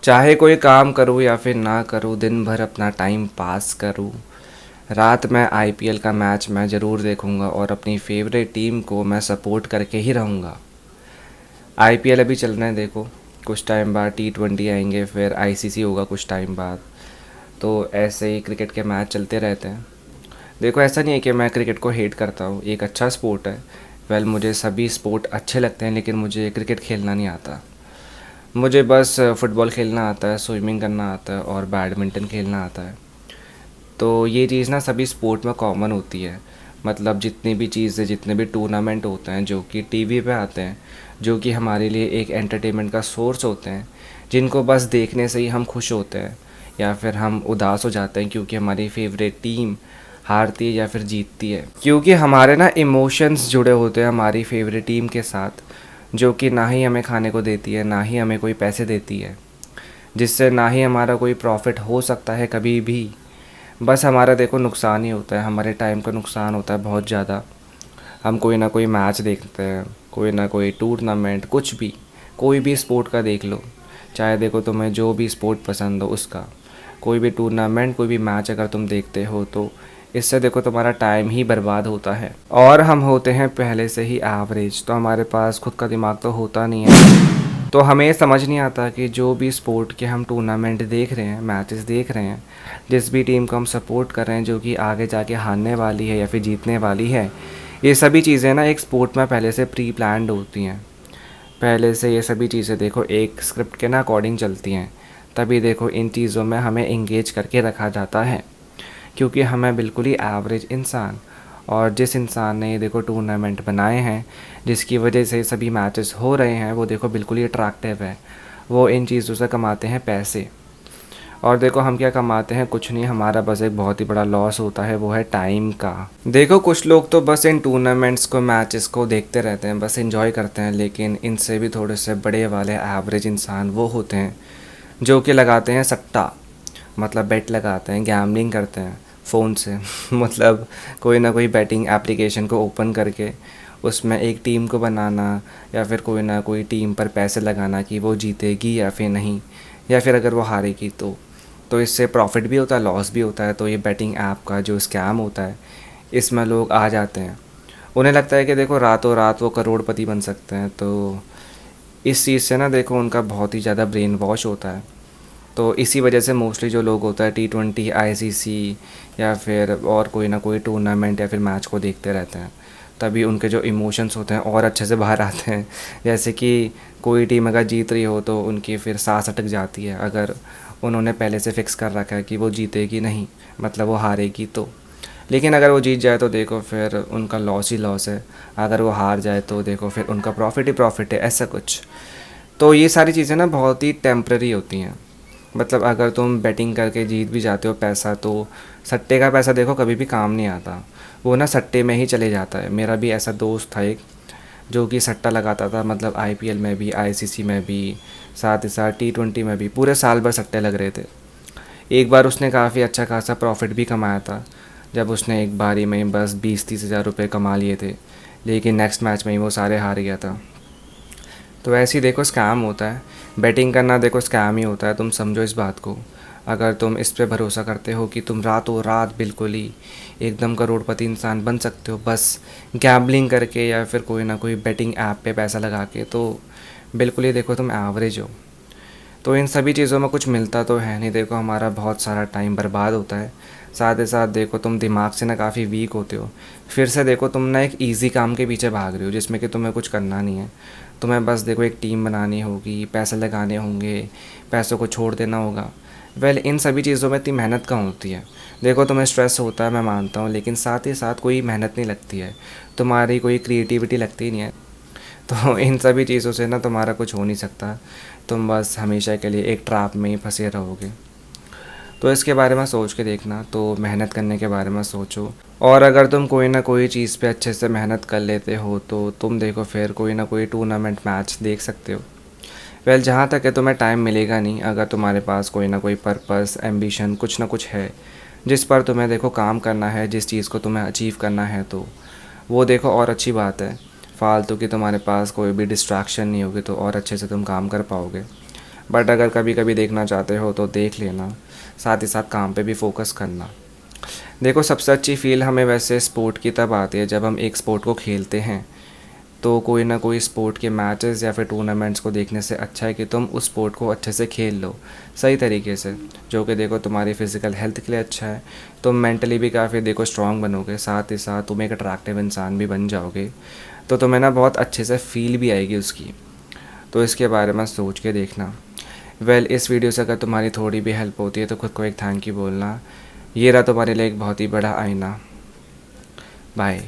चाहे कोई काम करूँ या फिर ना करूँ, दिन भर अपना टाइम पास करूँ, रात में आईपीएल का मैच मैं ज़रूर देखूँगा और अपनी फेवरेट टीम को मैं सपोर्ट करके ही रहूँगा। आईपीएल अभी चल रहे हैं, देखो कुछ टाइम बाद टी20 आएंगे, फिर आईसीसी होगा कुछ टाइम बाद। तो ऐसे ही क्रिकेट के मैच चलते रहते हैं। देखो ऐसा नहीं है कि मैं क्रिकेट को हेट करता हूँ, एक अच्छा स्पोर्ट है। मुझे सभी स्पोर्ट अच्छे लगते हैं, लेकिन मुझे क्रिकेट खेलना नहीं आता। मुझे बस फ़ुटबॉल खेलना आता है, स्विमिंग करना आता है और बैडमिंटन खेलना आता है। तो ये चीज़ ना सभी स्पोर्ट में कॉमन होती है। मतलब जितनी भी चीज़ें, जितने भी टूर्नामेंट होते हैं जो कि टीवी पे आते हैं, जो कि हमारे लिए एक एंटरटेनमेंट का सोर्स होते हैं, जिनको बस देखने से ही हम खुश होते हैं या फिर हम उदास हो जाते हैं क्योंकि हमारी फेवरेट टीम हारती है या फिर जीतती है, क्योंकि हमारे ना इमोशंस जुड़े होते हैं हमारी फेवरेट टीम के साथ, जो कि ना ही हमें खाने को देती है, ना ही हमें कोई पैसे देती है, जिससे ना ही हमारा कोई प्रॉफिट हो सकता है कभी भी। बस हमारा देखो नुकसान ही होता है, हमारे टाइम का नुकसान होता है बहुत ज़्यादा। हम कोई ना कोई मैच देखते हैं, कोई ना कोई टूर्नामेंट, कुछ भी, कोई भी स्पोर्ट का देख लो। चाहे देखो तुम्हें जो भी स्पोर्ट पसंद हो उसका, कोई भी टूर्नामेंट, कोई भी मैच अगर तुम देखते हो तो इससे देखो तुम्हारा टाइम ही बर्बाद होता है। और हम होते हैं पहले से ही एवरेज, तो हमारे पास खुद का दिमाग तो होता नहीं है। तो हमें समझ नहीं आता कि जो भी स्पोर्ट के हम टूर्नामेंट देख रहे हैं, मैचेस देख रहे हैं, जिस भी टीम को हम सपोर्ट कर रहे हैं जो कि आगे जाके हारने वाली है या फिर जीतने वाली है, ये सभी चीज़ें ना एक स्पोर्ट में पहले से प्री प्लान्ड होती हैं। पहले से ये सभी चीज़ें देखो एक स्क्रिप्ट के ना अकॉर्डिंग चलती हैं। तभी देखो इन चीज़ों में हमें इंगेज करके रखा जाता है, क्योंकि हमें बिल्कुल ही एवरेज इंसान, और जिस इंसान ने ये देखो टूर्नामेंट बनाए हैं, जिसकी वजह से सभी मैचेस हो रहे हैं, वो देखो बिल्कुल ही अट्रैक्टिव है। वो इन चीज़ों से कमाते हैं पैसे। और देखो हम क्या कमाते हैं, कुछ नहीं, हमारा बस एक बहुत ही बड़ा लॉस होता है, वो है टाइम का। देखो कुछ लोग तो बस इन टूर्नामेंट्स को, मैचेस को देखते रहते हैं, बस एंजॉय करते हैं, लेकिन इनसे भी थोड़े से बड़े वाले एवरेज इंसान वो होते हैं जो कि लगाते हैं सट्टा, मतलब बेट लगाते हैं, गैम्बलिंग करते हैं फ़ोन से मतलब कोई ना कोई बैटिंग एप्लीकेशन को ओपन करके उसमें एक टीम को बनाना, या फिर कोई ना कोई टीम पर पैसे लगाना कि वो जीतेगी या फिर नहीं, या फिर अगर वो हारेगी तो इससे प्रॉफिट भी होता है, लॉस भी होता है। तो ये बैटिंग ऐप का जो स्कैम होता है, इसमें लोग आ जाते हैं। उन्हें लगता है कि देखो रातों रात वो करोड़पति बन सकते हैं। तो इस चीज़ से ना देखो उनका बहुत ही ज़्यादा ब्रेन वॉश होता है। तो इसी वजह से मोस्टली जो लोग होता है टी20, आईसीसी या फिर और कोई ना कोई टूर्नामेंट या फिर मैच को देखते रहते हैं। तभी उनके जो इमोशंस होते हैं और अच्छे से बाहर आते हैं। जैसे कि कोई टीम अगर जीत रही हो तो उनकी फिर सांस अटक जाती है, अगर उन्होंने पहले से फिक्स कर रखा है कि वो जीतेगी नहीं, मतलब वो हारेगी तो। लेकिन अगर वो जीत जाए तो देखो फिर उनका लॉस ही लॉस है, अगर वो हार जाए तो देखो फिर उनका प्रॉफिट ही प्रॉफिट है, ऐसा कुछ। तो ये सारी चीज़ें ना बहुत ही टेम्प्रेरी होती हैं। मतलब अगर तुम बैटिंग करके जीत भी जाते हो पैसा, तो सट्टे का पैसा देखो कभी भी काम नहीं आता, वो ना सट्टे में ही चले जाता है। मेरा भी ऐसा दोस्त था एक, जो कि सट्टा लगाता था, मतलब आईपीएल में भी, आईसीसी में भी, साथ ही साथ टी20 में भी, पूरे साल भर सट्टे लग रहे थे। एक बार उसने काफ़ी अच्छा खासा प्रॉफिट भी कमाया था, जब उसने एक बारी में बस 20-30 हज़ार रुपये कमा लिए थे, लेकिन नेक्स्ट मैच में ही वो सारे हार गया था। तो ऐसे ही देखो स्कैम होता है, बैटिंग करना देखो स्कैम ही होता है, तुम समझो इस बात को। अगर तुम इस पे भरोसा करते हो कि तुम रातों रात बिल्कुल ही एकदम करोड़पति इंसान बन सकते हो बस गैम्बलिंग करके या फिर कोई ना कोई बैटिंग ऐप पे पैसा लगा के, तो बिल्कुल ही देखो तुम एवरेज हो। तो इन सभी चीज़ों में कुछ मिलता तो है नहीं, देखो हमारा बहुत सारा टाइम बर्बाद होता है। साथ ही साथ देखो तुम दिमाग से ना काफ़ी वीक होते हो। फिर से देखो तुम ना एक इजी काम के पीछे भाग रहे हो जिसमें कि तुम्हें कुछ करना नहीं है। तुम्हें बस देखो एक टीम बनानी होगी, पैसे लगाने होंगे, पैसों को छोड़ देना होगा। इन सभी चीज़ों में इतनी मेहनत कहाँ होती है। देखो तुम्हें स्ट्रेस होता है, मैं मानता हूँ, लेकिन साथ ही साथ कोई मेहनत नहीं लगती है, तुम्हारी कोई क्रिएटिविटी लगती नहीं है। तो इन सभी चीज़ों से ना तुम्हारा कुछ हो नहीं सकता, तुम बस हमेशा के लिए एक ट्रैप में ही फंसे रहोगे। तो इसके बारे में सोच के देखना, तो मेहनत करने के बारे में सोचो। और अगर तुम कोई ना कोई चीज़ पे अच्छे से मेहनत कर लेते हो तो तुम देखो फिर कोई ना कोई टूर्नामेंट मैच देख सकते हो। जहाँ तक है तुम्हें टाइम मिलेगा नहीं, अगर तुम्हारे पास कोई ना कोई पर्पस, एम्बिशन, कुछ ना कुछ है जिस पर तुम्हें देखो काम करना है, जिस चीज़ को तुम्हें अचीव करना है, तो वो देखो और अच्छी बात है। फालतू की तुम्हारे पास कोई भी डिस्ट्रैक्शन नहीं होगी तो और अच्छे से तुम काम कर पाओगे। बट अगर कभी कभी देखना चाहते हो तो देख लेना, साथ ही साथ काम पे भी फोकस करना। देखो, सबसे अच्छी फ़ील हमें वैसे स्पोर्ट की तब आती है जब हम एक स्पोर्ट को खेलते हैं। तो कोई ना कोई स्पोर्ट के मैचेस या फिर टूर्नामेंट्स को देखने से अच्छा है कि तुम उस स्पोर्ट को अच्छे से खेल लो, सही तरीके से, जो कि देखो तुम्हारी फ़िज़िकल हेल्थ के लिए अच्छा है। तुम मेंटली भी काफ़ी देखो स्ट्रांग बनोगे, साथ ही साथ तुम एक अट्रैक्टिव इंसान भी बन जाओगे। तो तुम्हें ना बहुत अच्छे से फ़ील भी आएगी उसकी। तो इसके बारे में सोच के देखना। इस वीडियो से अगर तुम्हारी थोड़ी भी हेल्प होती है तो खुद को एक थैंक यू बोलना। ये रहा तुम्हारे लिए एक बहुत ही बड़ा आईना। बाय।